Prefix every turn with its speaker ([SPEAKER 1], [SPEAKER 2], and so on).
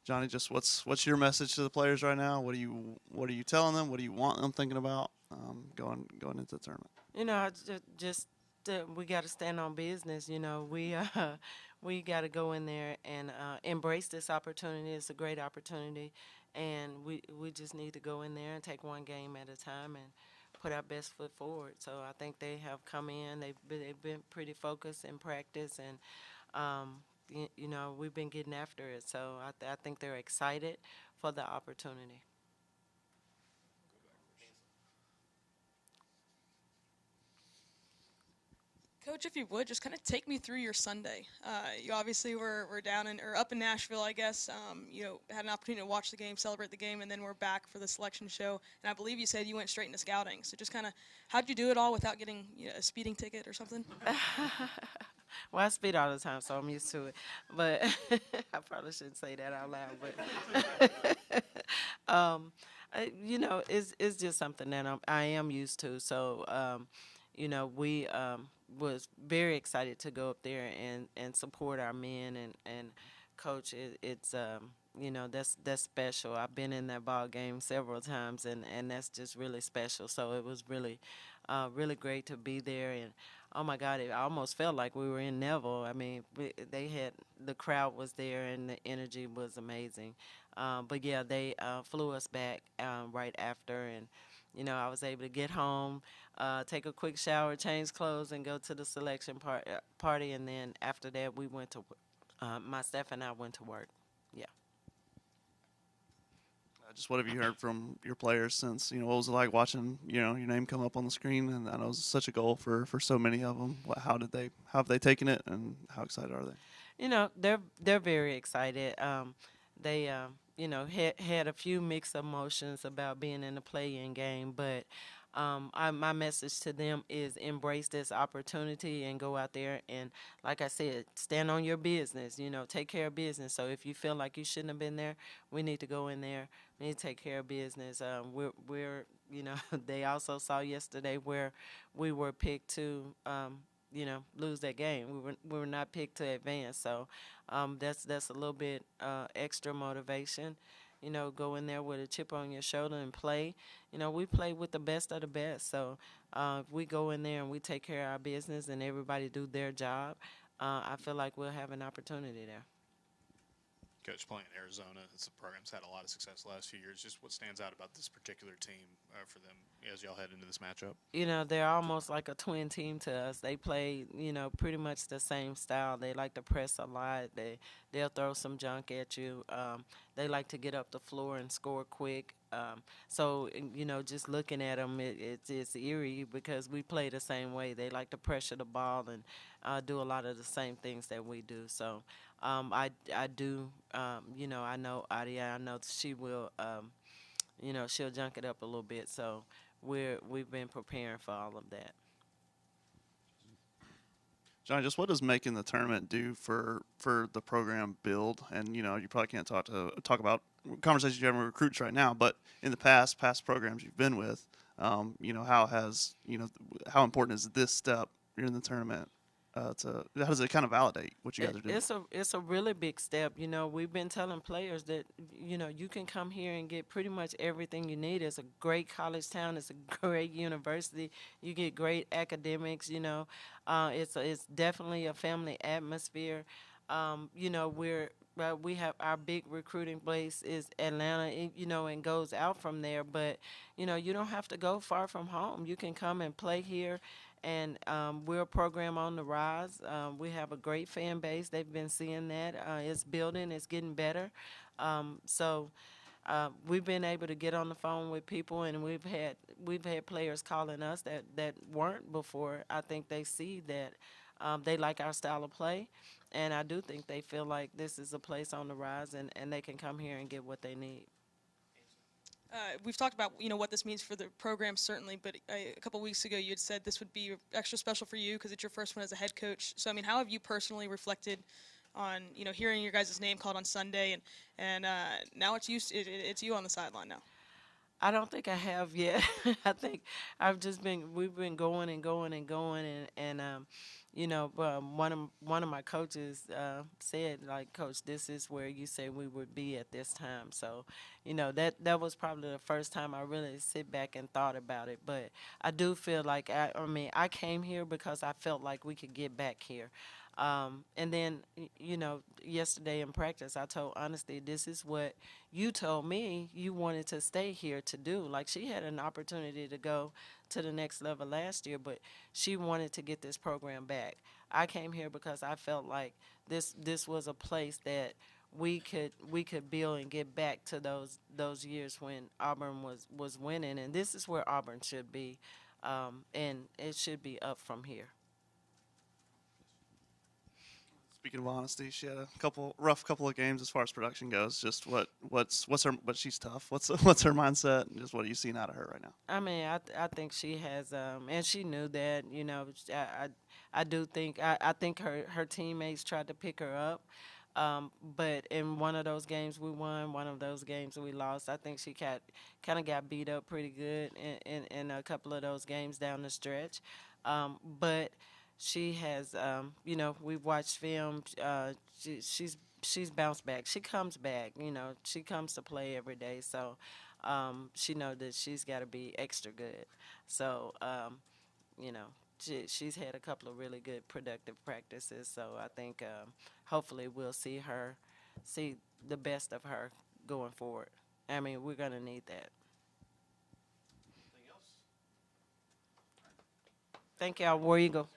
[SPEAKER 1] Jonnie, just what's your message to the players right now? What are you telling them? What do you want them thinking about going into the tournament?
[SPEAKER 2] We got to stand on business. We got to go in there and embrace this opportunity. It's a great opportunity, and we just need to go in there and take one game at a time and put our best foot forward. So I think they have come in. They've been pretty focused in practice, and we've been getting after it. So I think they're excited for the opportunity.
[SPEAKER 3] Coach, if you would, just kind of take me through your Sunday. You obviously were down in or up in Nashville, I guess. Had an opportunity to watch the game, celebrate the game, and then we're back for the selection show. And I believe you said you went straight into scouting. So just kind of, how'd you do it all without getting a speeding ticket or something?
[SPEAKER 2] Well, I speed all the time, so I'm used to it. But I probably shouldn't say that out loud. But it's just something that I am used to. So we was very excited to go up there and support our men and coach. That's special. I've been in that ball game several times, and that's just really special. So it was really great to be there. And oh my God, it almost felt like we were in Neville. I mean, the crowd was there and the energy was amazing. But yeah, they flew us back right after, and I was able to get home, take a quick shower, change clothes, and go to the selection party. And then after that, we went to my staff and I went to work. Yeah.
[SPEAKER 1] Just what have you heard from your players since what was it like watching your name come up on the screen? And I know it was such a goal for so many of them. How have they taken it, and how excited are they?
[SPEAKER 2] They're very excited. They had a few mixed emotions about being in the play-in game, but my message to them is embrace this opportunity and go out there and, like I said, stand on your business. Take care of business. So if you feel like you shouldn't have been there, we need to go in there. We need to take care of business. We're they also saw yesterday where we were picked to lose that game. We were not picked to advance. So that's a little bit extra motivation. Go in there with a chip on your shoulder and play. We play with the best of the best. So if we go in there and we take care of our business and everybody do their job, I feel like we'll have an opportunity there.
[SPEAKER 4] Coach, playing in Arizona, it's a program's had a lot of success the last few years. Just what stands out about this particular team for them as y'all head into this matchup?
[SPEAKER 2] They're almost like a twin team to us. They play, pretty much the same style. They like to press a lot. They'll throw some junk at you. They like to get up the floor and score quick. So just looking at them, it's eerie because we play the same way. They like to pressure the ball and do a lot of the same things that we do. So I do, I know Adia. I know she will, she'll junk it up a little bit. So we've been preparing for all of that.
[SPEAKER 1] Johnny, just what does making the tournament do for the program build? And you probably can't talk about conversations you're having with recruits right now, but in the past programs you've been with, how important is this step in the tournament? How does it kind of validate what you guys are doing?
[SPEAKER 2] It's a really big step. We've been telling players that you can come here and get pretty much everything you need. It's a great college town. It's a great university. You get great academics. It's definitely a family atmosphere. We have our big recruiting place is Atlanta, and goes out from there. But you don't have to go far from home. You can come and play here, and we're a program on the rise. We have a great fan base. They've been seeing that. It's building. It's getting better. So we've been able to get on the phone with people, and we've had players calling us that weren't before. I think they see that they like our style of play, and I do think they feel like this is a place on the rise, and they can come here and get what they need.
[SPEAKER 3] We've talked about what this means for the program certainly, but a couple weeks ago you had said this would be extra special for you because it's your first one as a head coach. So I mean, how have you personally reflected on hearing your guys' name called on Sunday, and now it's you on the sideline now?
[SPEAKER 2] I don't think I have yet. I think we've been going and going and going, and one of my coaches said, like, Coach, this is where you said we would be at this time. So, that was probably the first time I really sit back and thought about it. But I do feel like I came here because I felt like we could get back here. And then, yesterday in practice, I told Honesty, this is what you told me you wanted to stay here to do. Like, she had an opportunity to go to the next level last year, but she wanted to get this program back. I came here because I felt like this was a place that we could build and get back to those years when Auburn was winning, and this is where Auburn should be, and it should be up from here.
[SPEAKER 1] Speaking of honesty, she had a rough couple of games as far as production goes. Just what's her, but she's tough. What's her mindset, and just what are you seeing out of her right now?
[SPEAKER 2] I mean, I think she has, and she knew that. I do think I think her teammates tried to pick her up, but in one of those games we won, one of those games we lost. I think she kind of got beat up pretty good in a couple of those games down the stretch, but she has, we've watched film. She's bounced back. She comes back. She comes to play every day. So she knows that she's got to be extra good. So she's had a couple of really good productive practices. So I think hopefully we'll see the best of her going forward. I mean, we're gonna need that. Thank y'all. War Eagle.